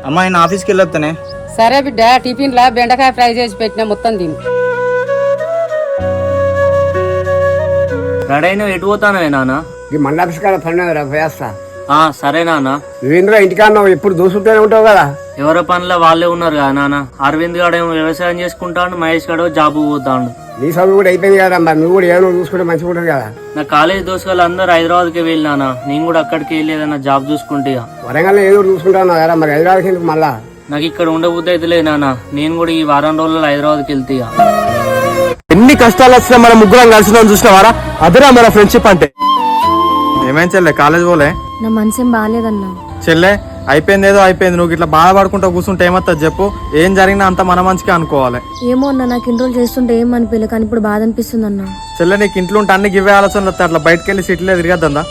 అమ్మా ఆయన ఆఫీస్కి వెళ్ళొస్తానే. సరే బిడ్డ, టిఫిన్ లా బెండకాయ ఫ్రై చేసి పెట్టిన మొత్తం తిని. రెడీ అయినా ఎటు పోతానవే నాన్న? ఈ మండపస్ కాడ పని పోయేస్తా. సరే నాన్న. నువ్వేంద్ర ఇంటికాడ ఎప్పుడు దూసుకుంటూనే ఉంటావు కదా. ఎవరి పనిలో వాళ్ళే ఉన్నారు కదా నాన్న. అరవింద్ గాడేమో వ్యవసాయం చేసుకుంటాడు, మహేష్ గాడు జాబు పోతాడు. నీ చదువు కూడా అయిపోయింది కదా, మరి నువ్వు కూడా ఏమైనా చూసుకుంటే మంచిగా ఉంటుంది కదా. నా కాలేజ్ దోస్తులు అందరూ హైదరాబాద్కి వెళ్ళినా, నేను కూడా అక్కడికి వెళ్ళి ఏదైనా జాబ్ చూసుకుంటే. వరంగల్ ఏదో చూసుకుంటాను కదా, మరి హైదరాబాద్కి ఎందుకు మళ్ళా? నాకు ఇక్కడ ఉండబుద్ధి అయితే లేదు నాన్న. నేను కూడా ఈ వారం రోజుల్లో హైదరాబాద్కి వెళ్తే. ఎన్ని కష్టాలు వచ్చినా మన ముగ్గురం కలిసి చూసినవారా, అదరా మన ఫ్రెండ్షిప్ అంటే. ఏమైనా చెల్లె కాలేజ్ పోలే? నా మనసేం బాగాలేదన్నా. చెల్లె అయిపోయింది, ఏదో అయిపోయింది. నువ్వు ఇట్లా బాధపడుకుంటూ కూర్చుంటే ఏమవుతుంది చెప్పు? ఏం జరిగినా అంత మన మంచిగా అనుకోవాలి. ఏమో అన్న, నాకు ఇన్ని రోజులు చేస్తుంటే ఏం అనిపించలే, కానీ ఇప్పుడు బాధ అనిపిస్తుంది అన్న. చెల్లె నీకు ఇంట్లో ఉంటే అన్ని గివ్వే ఆలోచనలు వస్తాయి. అట్లా బయటకు వెళ్ళి సిటీలో తిరగద్దా?